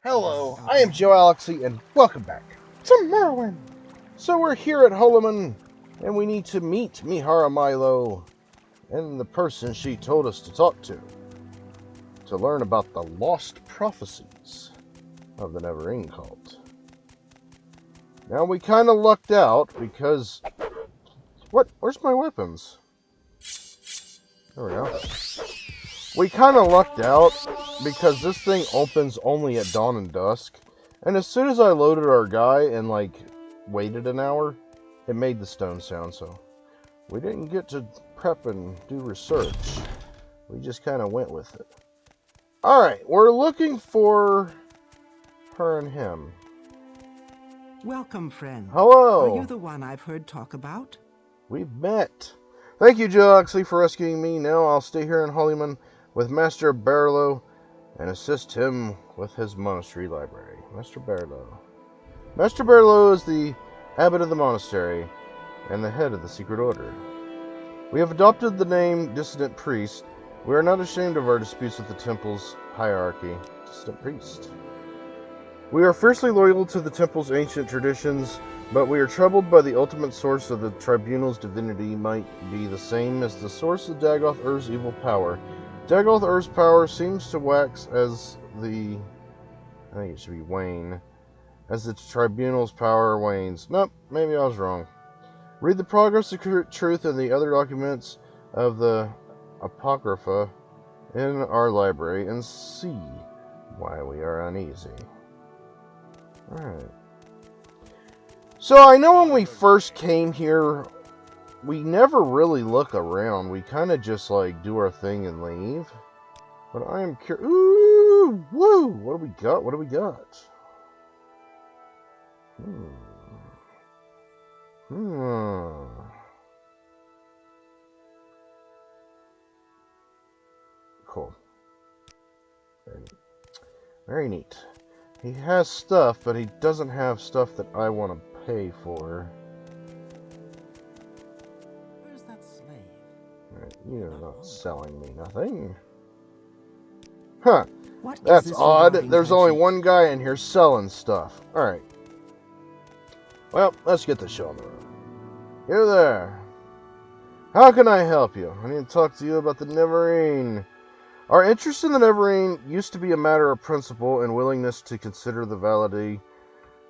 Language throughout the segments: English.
Hello, I am Joalixy, and welcome back to Morrowind. So we're here at Holoman, and we need to meet Mihara Milo and the person she told us to talk to learn about the lost prophecies of the Neverine cult. Now we kind of lucked out because... What? Where's my weapons? There we go. We kind of lucked out because this thing opens only at dawn and dusk. And as soon as I loaded our guy and, waited an hour, it made the stone sound, so we didn't get to prep and do research. We just kind of went with it. Alright, we're looking for her and him. Welcome, friend. Hello! Are you the one I've heard talk about? We've met. Thank you, Joalixy, for rescuing me. Now I'll stay here in Holyman with Master Barlow and assist him with his monastery library. Master Barlow. Master Barlow is the abbot of the monastery and the head of the secret order. We have adopted the name Dissident Priest. We are not ashamed of our disputes with the temple's hierarchy. Dissident Priest. We are fiercely loyal to the temple's ancient traditions, but we are troubled by the ultimate source of the tribunal's divinity might be the same as the source of Dagoth-Ur's evil power. Dagoth-Ur's power seems to wax as the... I think it should be wane. As the tribunal's power wanes. Nope, maybe I was wrong. Read the Progress of Truth and the other documents of the Apocrypha in our library and see why we are uneasy. Alright. So I know when we first came here, we never really look around. We kind of just do our thing and leave. But I am curious. Ooh, woo! What do we got? What do we got? Cool. Very neat. He has stuff, but he doesn't have stuff that I want to pay for. Where's that slave? Right, you're not selling me nothing. Huh. What That's is this odd. regarding There's only friendship? one guy in here selling stuff. Alright. Well, let's get the show on the road. You there. How can I help you? I need to talk to you about the Neverine. Our interest in the Neverine used to be a matter of principle and willingness to consider the validity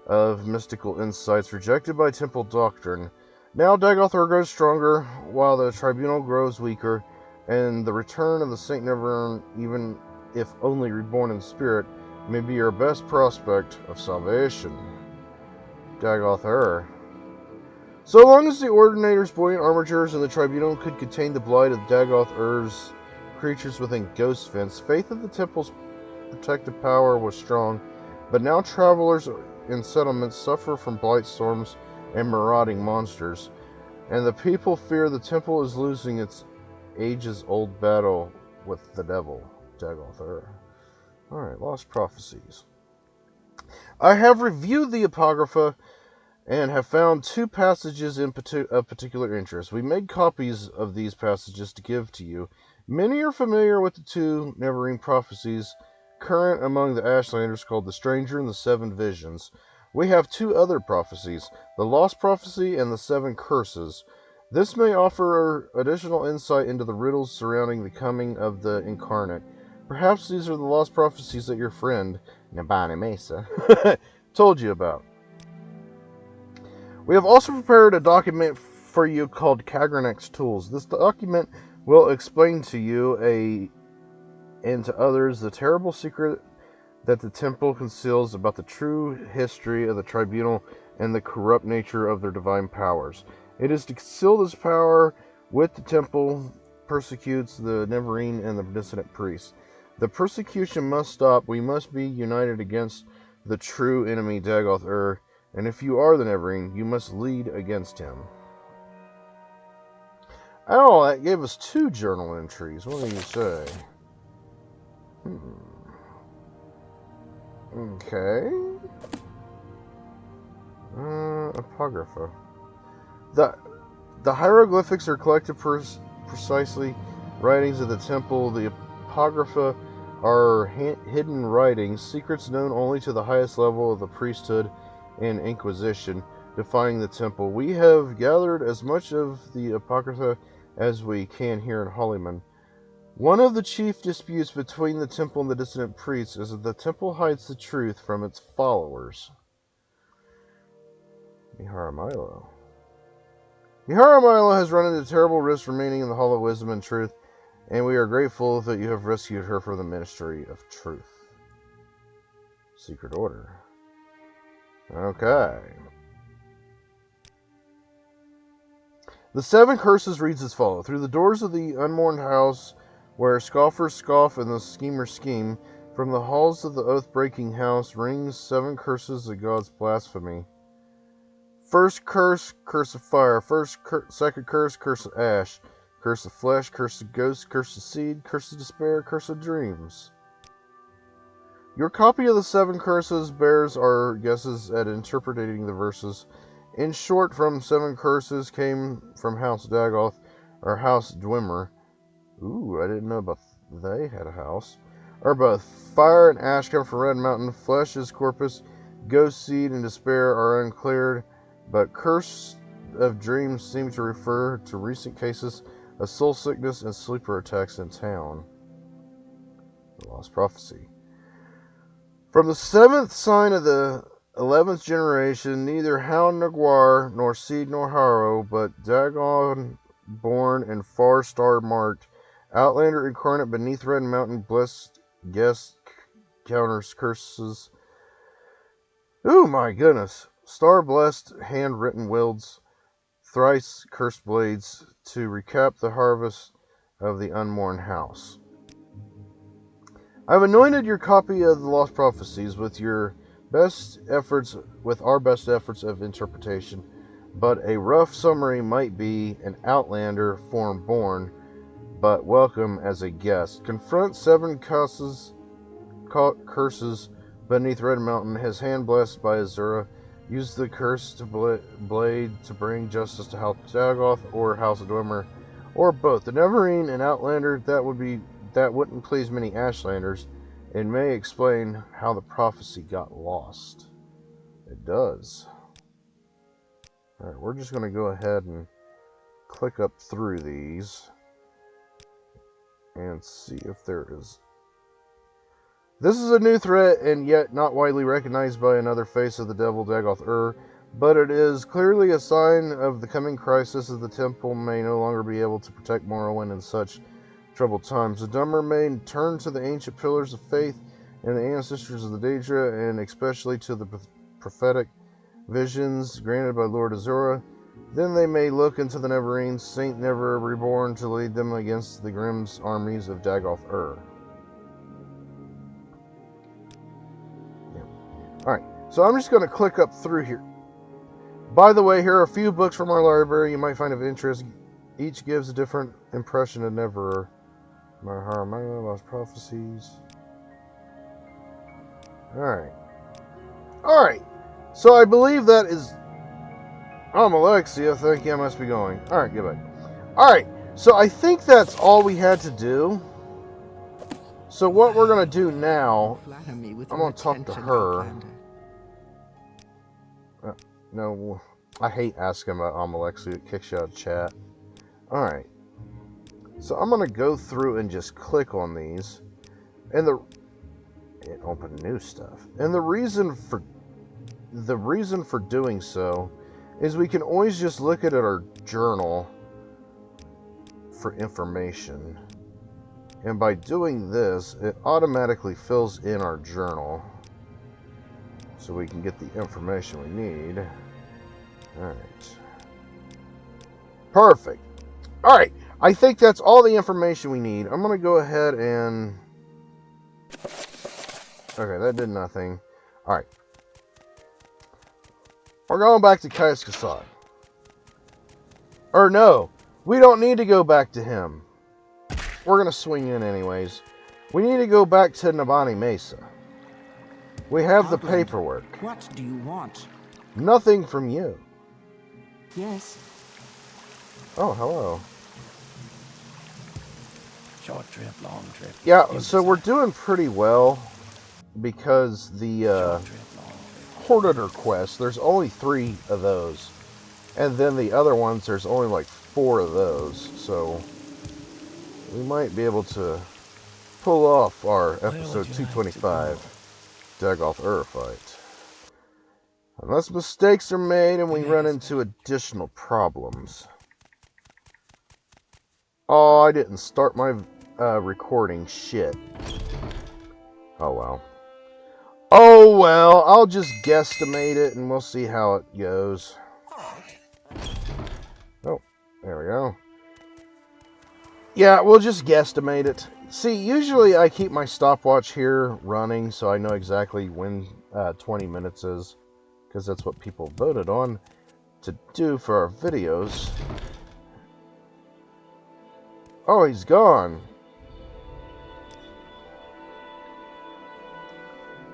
of mystical insights rejected by temple doctrine. Now Dagoth-Ur grows stronger, while the tribunal grows weaker, and the return of the Saint Neverine, even if only reborn in spirit, may be our best prospect of salvation. Dagoth-Ur. So long as the Ordinator's buoyant armatures and the tribunal could contain the blight of Dagoth-Ur's creatures within Ghost Fence, faith of the temple's protective power was strong, but now travelers in settlements suffer from blight storms and marauding monsters, and the people fear the temple is losing its ages-old battle with the devil, Dagoth-Ur. Alright, Lost Prophecies. I have reviewed the Apocrypha and have found two passages of particular interest. We made copies of these passages to give to you. Many are familiar with the two Neverine prophecies current among the Ashlanders called the Stranger and the Seven Visions. We have two other prophecies, the Lost Prophecy and the Seven Curses. This may offer additional insight into the riddles surrounding the coming of the Incarnate. Perhaps these are the lost prophecies that your friend, Nabani Mesa, told you about. We have also prepared a document for you called Kagranek's Tools. This document will explain to you and to others the terrible secret that the temple conceals about the true history of the tribunal and the corrupt nature of their divine powers. It is to conceal this power with the temple persecutes the Neverine and the dissident priests. The persecution must stop. We must be united against the true enemy Dagoth-Ur, and if you are the Neverine, you must lead against him. Oh, that gave us two journal entries. What do you say? Okay. Apocrypha. The hieroglyphics are collected precisely writings of the temple. The Apocrypha are hidden writings, secrets known only to the highest level of the priesthood and Inquisition, defining the temple. We have gathered as much of the Apocrypha as we can here in Holyman. One of the chief disputes between the temple and the dissident priests is that the temple hides the truth from its followers. Miharamilo. Miharamilo has run into terrible risks remaining in the Hall of Wisdom and Truth, and we are grateful that you have rescued her from the Ministry of Truth. Secret Order. Okay. The 7 curses reads as follows. Through the doors of the unmourned house, where scoffers scoff and the schemers scheme, from the halls of the oath-breaking house rings 7 curses of God's blasphemy. First curse, curse of fire. Second curse, curse of ash. Curse of flesh, curse of ghosts, curse of seed, curse of despair, curse of dreams. Your copy of the 7 curses bears our guesses at interpreting the verses. In short, from 7 curses came from House Dagoth, or House Dwemer. Ooh, I didn't know about they had a house. Or both. Fire and ash come from Red Mountain. Flesh is corpus. Ghost, seed, and despair are uncleared. But curse of dreams seem to refer to recent cases of soul sickness and sleeper attacks in town. The Lost Prophecy. From the 7th sign of the 11th generation, neither Hound Naguar, nor Seed nor Harrow, but Dagon born and far star marked, Outlander incarnate beneath Red Mountain, blessed guest counters curses. Ooh, my goodness. Star blessed, handwritten wilds, thrice cursed blades, to recap the harvest of the unmourned house. I've anointed your copy of the Lost Prophecies with our best efforts of interpretation, but a rough summary might be: an outlander, foreign born, but welcome as a guest. Confront 7 curses beneath Red Mountain, his hand blessed by Azura. Use the cursed blade to bring justice to House Dagoth or House Dwemer, or both. The Neverine and Outlander, that wouldn't please many Ashlanders. It may explain how the prophecy got lost. It does. Alright, we're just going to go ahead and click up through these and see if there is. This is a new threat, and yet not widely recognized by another face of the devil, Dagoth but it is clearly a sign of the coming crisis, as the temple may no longer be able to protect Morrowind in such troubled times. The dumber may turn to the ancient pillars of faith and the ancestors of the Daedra, and especially to the prophetic visions granted by Lord Azura. Then they may look into the Neverine, Saint Never Reborn, to lead them against the grim armies of Dagoth Alright, so I'm just going to click up through here. By the way, here are a few books from our library you might find of interest. Each gives a different impression of Neverer. Miharamilo, Lost Prophecies. Alright, so I believe that is Joalixy. I think I must be going. Alright, goodbye. Alright, so I think that's all we had to do. So what we're going to do now, I'm going to talk to her. No, I hate asking about Joalixy. It kicks you out of chat. Alright. So I'm going to go through and just click on these. And it opened new stuff. And the reason for doing so is we can always just look at our journal for information. And by doing this, it automatically fills in our journal so we can get the information we need. Alright. Perfect. Alright, I think that's all the information we need. I'm going to go ahead and... Okay, that did nothing. Alright. We're going back to Kais Kasad. Or no, we don't need to go back to him. We're going to swing in anyways. We need to go back to Nabani Mesa. We have the paperwork. What do you want? Nothing from you. Yes. Oh, hello. Short trip, long trip. Yeah, so we're doing pretty well because the Hordator quest, there's only 3 of those. And then the other ones, there's only like 4 of those. So we might be able to pull off our episode 225 Dagoth Ur fight. Unless mistakes are made and we run into additional problems. Oh, I didn't start my recording. Shit. Oh well. Oh well, I'll just guesstimate it and we'll see how it goes. Oh, there we go. Yeah, we'll just guesstimate it. See, usually I keep my stopwatch here running so I know exactly when 20 minutes is. Because that's what people voted on to do for our videos. Oh, he's gone.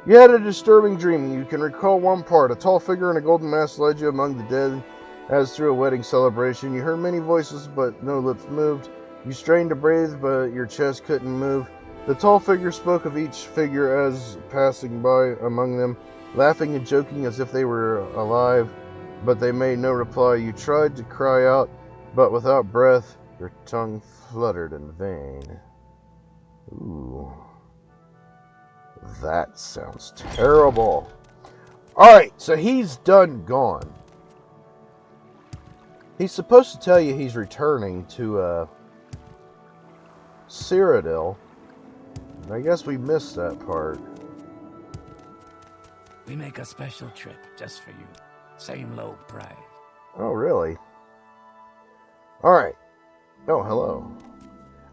You had a disturbing dream. You can recall one part. A tall figure in a golden mask led you among the dead as through a wedding celebration. You heard many voices, but no lips moved. You strained to breathe, but your chest couldn't move. The tall figure spoke of each figure as passing by among them, laughing and joking as if they were alive, but they made no reply. You tried to cry out, but without breath, your tongue fluttered in vain. Ooh. That sounds terrible. Alright, so he's done gone. He's supposed to tell you he's returning to, Cyrodiil. I guess we missed that part. We make a special trip just for you. Same low price. Oh, really? Alright. Oh, hello.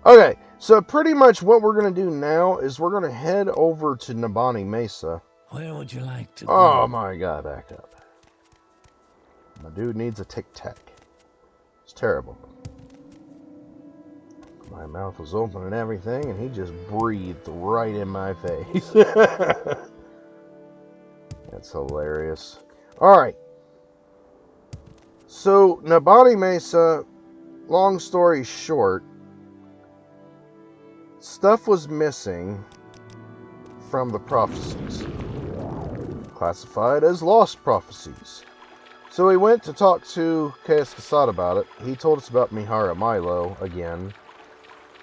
Okay, so pretty much what we're going to do now is we're going to head over to Nabani Mesa. Where would you like to Oh go? my god, back up. My dude needs a tic-tac. It's terrible. My mouth was open and everything, and he just breathed right in my face. That's hilarious. Alright. So, Nabani Mesa, long story short, stuff was missing from the prophecies. Classified as lost prophecies. So we went to talk to Chaos Casad about it. He told us about Mihara Milo again.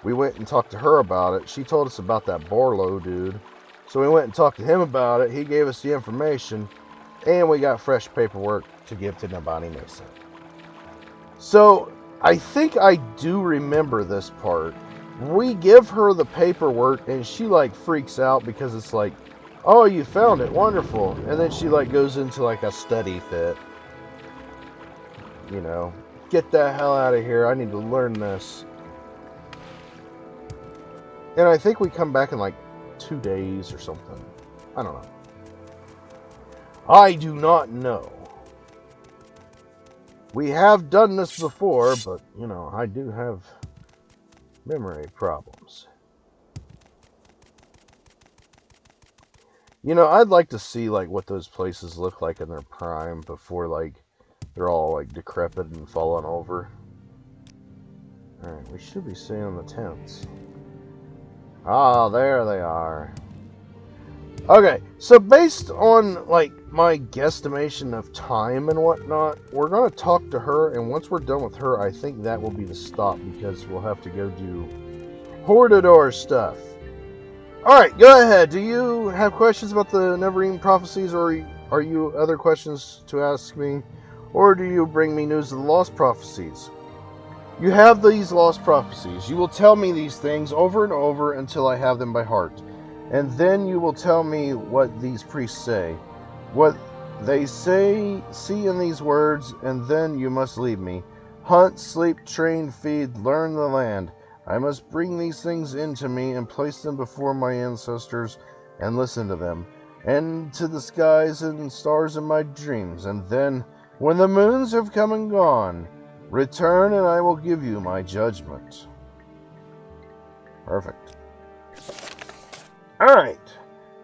We went and talked to her about it. She told us about that Borlo dude. So we went and talked to him about it. He gave us the information. And we got fresh paperwork to give to Nabani Mesa. So, I think I do remember this part. We give her the paperwork and she like freaks out because it's like, oh, you found it, wonderful. And then she like goes into like a study fit. You know, get the hell out of here. I need to learn this. And I think we come back in like 2 days or something. I don't know. I do not know. We have done this before, but, you know, I do have memory problems. You know, I'd like to see, like, what those places look like in their prime before, like, they're all, like, decrepit and falling over. Alright, we should be seeing the tents. Ah, there they are. Okay, so based on, like, my guesstimation of time and whatnot, we're going to talk to her, and once we're done with her, I think that will be the stop, because we'll have to go do Hordador stuff. Alright, go ahead. Do you have questions about the Neverending Prophecies, or are you other questions to ask me? Or do you bring me news of the Lost Prophecies? You have these Lost Prophecies. You will tell me these things over and over until I have them by heart. And then you will tell me what these priests say. What they say, see in these words, and then you must leave me. Hunt, sleep, train, feed, learn the land. I must bring these things into me and place them before my ancestors and listen to them, and to the skies and stars in my dreams. And then, when the moons have come and gone, return and I will give you my judgment. Perfect. Alright.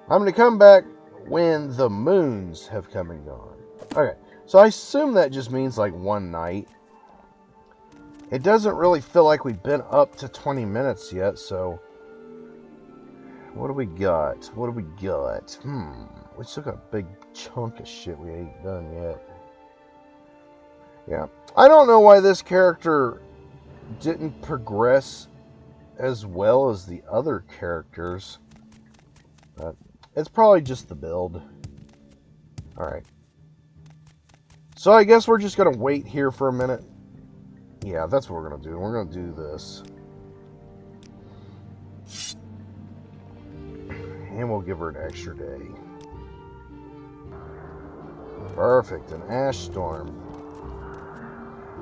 I'm going to come back when the moons have come and gone. Okay. So I assume that just means like one night. It doesn't really feel like we've been up to 20 minutes yet, so... What do we got? What do we got? We still got a big chunk of shit we ain't done yet. Yeah. I don't know why this character didn't progress as well as the other characters. But it's probably just the build. Alright. So I guess we're just going to wait here for a minute. Yeah, that's what we're going to do. We're going to do this. And we'll give her an extra day. Perfect. An ash storm.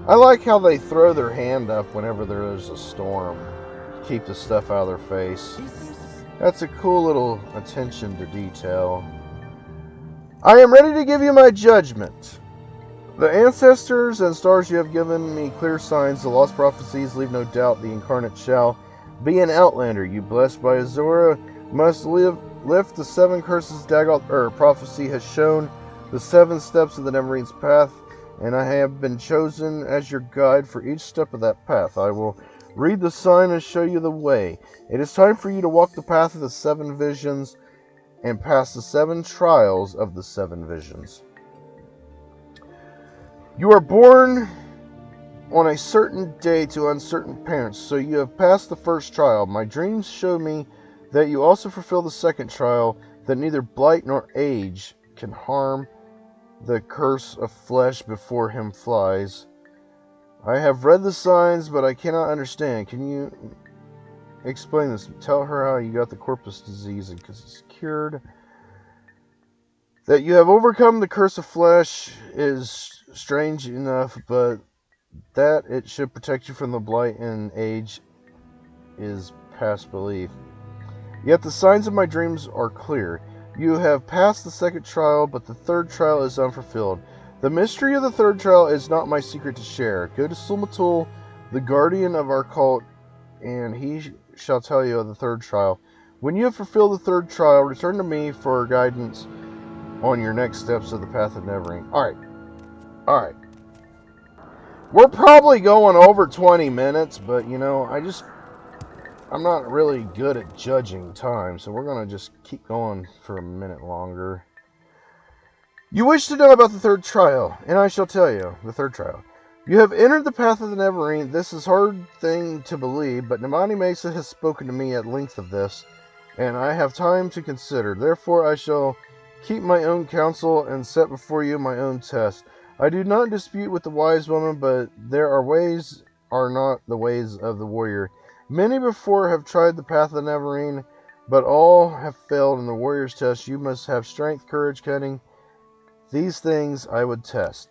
I like how they throw their hand up whenever there is a storm. Keep the stuff out of their face. That's a cool little attention to detail. I am ready to give you my judgment. The ancestors and stars you have given me clear signs. The lost prophecies leave no doubt the incarnate shall be an outlander. You blessed by Azora must lift the 7 curses Dagoth prophecy has shown the 7 steps of the Neverending's path, and I have been chosen as your guide for each step of that path. I will read the sign and show you the way. It is time for you to walk the path of the 7 visions and pass the 7 trials of the 7 visions. You are born on a certain day to uncertain parents, so you have passed the first trial. My dreams show me that you also fulfill the second trial, that neither blight nor age can harm the curse of flesh before him flies. I have read the signs, but I cannot understand. Can you explain this? Tell her how you got the corpus disease and because it's cured. That you have overcome the curse of flesh is strange enough, but that it should protect you from the blight and age is past belief. Yet the signs of my dreams are clear. You have passed the second trial, but the third trial is unfulfilled. The mystery of the third trial is not my secret to share. Go to Sulmatul, the guardian of our cult, and he shall tell you of the third trial. When you have fulfilled the third trial, return to me for guidance on your next steps of the path of Neverending. Alright. We're probably going over 20 minutes, but you know, I'm not really good at judging time, so we're going to just keep going for a minute longer. You wish to know about the third trial, and I shall tell you, the third trial. You have entered the path of the Neverending. This is a hard thing to believe, but Namani Mesa has spoken to me at length of this, and I have time to consider. Therefore, I shall keep my own counsel and set before you my own test. I do not dispute with the wise woman, but their ways are not the ways of the warrior. Many before have tried the path of the Neverending, but all have failed in the warrior's test. You must have strength, courage, cunning. These things I would test.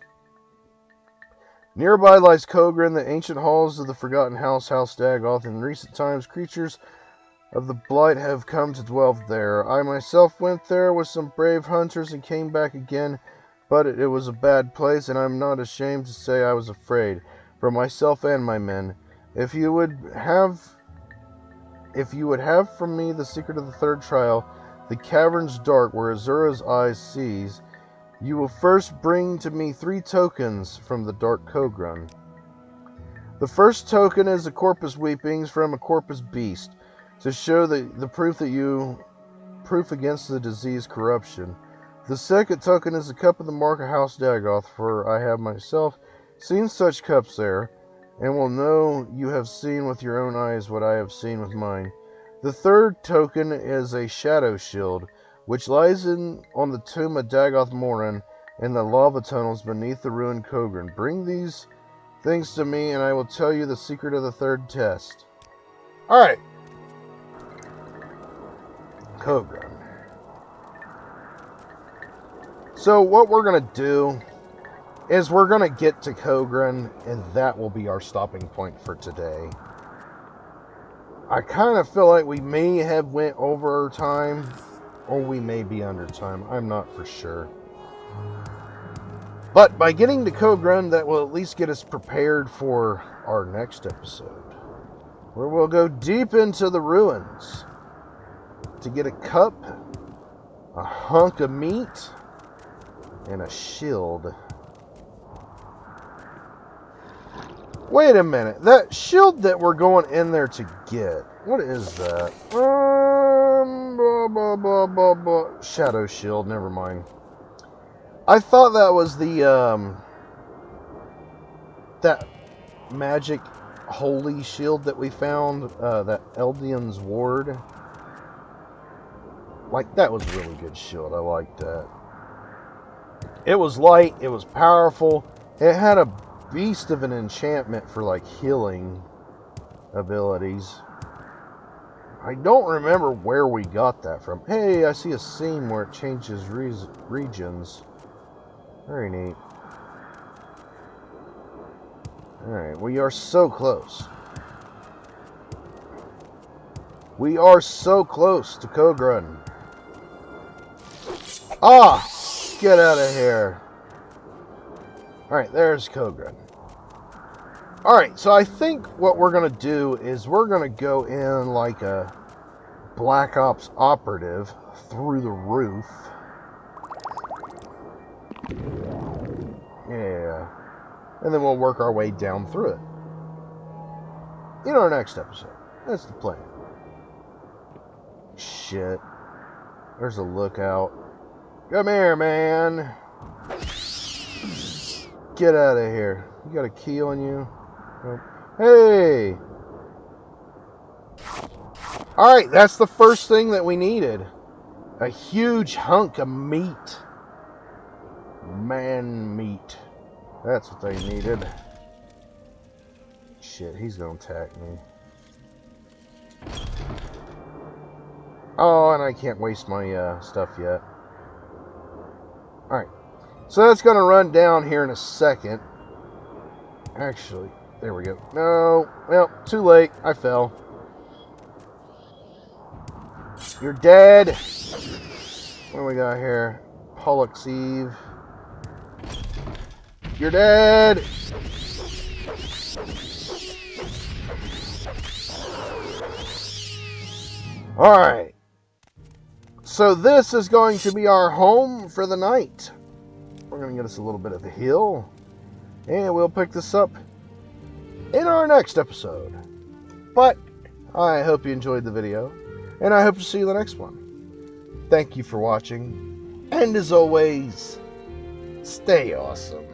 Nearby lies Kogran, the ancient halls of the forgotten House Dagoth. In recent times, creatures of the blight have come to dwell there. I myself went there with some brave hunters and came back again, but it was a bad place, and I'm not ashamed to say I was afraid, for myself and my men. If you would have from me the secret of the third trial, the cavern's dark where Azura's eyes sees, you will first bring to me 3 tokens from the dark Kogran. The first token is a corpus weepings from a corpus beast, to show the proof against the disease corruption. The second token is a cup of the mark of House Dagoth, for I have myself seen such cups there, and will know you have seen with your own eyes what I have seen with mine. The third token is a shadow shield, which lies on the tomb of Dagoth Morin in the lava tunnels beneath the ruined Kogran. Bring these things to me, and I will tell you the secret of the third test. Alright. Kogran. So what we're going to do is we're going to get to Kogran, and that will be our stopping point for today. I kind of feel like we may have went over time, or we may be under time. I'm not for sure. But by getting to Kogran, that will at least get us prepared for our next episode, where we'll go deep into the ruins to get a cup, a hunk of meat, and a shield. Wait a minute. That shield that we're going in there to get. What is that? Shadow shield. Never mind. I thought that was the, that magic holy shield that we found. That Eldian's ward. Like, that was a really good shield. I liked that. It was light. It was powerful. It had a beast of an enchantment for, like, healing abilities. I don't remember where we got that from. Hey, I see a scene where it changes regions. Very neat. Alright, we are so close. We are so close to Kogrun. Ah! Get out of here. Alright, there's Kogrun. Alright, so I think what we're going to do is we're going to go in like a Black Ops operative through the roof. Yeah. And then we'll work our way down through it. In our next episode. That's the plan. Shit. There's a lookout. Come here, man. Get out of here. You got a key on you? Nope. Hey! Alright, that's the first thing that we needed. A huge hunk of meat. Man meat. That's what they needed. Shit, he's gonna attack me. Oh, and I can't waste my stuff yet. Alright. So that's gonna run down here in a second. Actually, there we go. No, well, too late. I fell. You're dead. What do we got here? Pollux Eve. You're dead. Alright. So this is going to be our home for the night. We're going to get us a little bit of a heal. And we'll pick this up in our next episode. But I hope you enjoyed the video. And I hope to see you in the next one. Thank you for watching. And as always, stay awesome.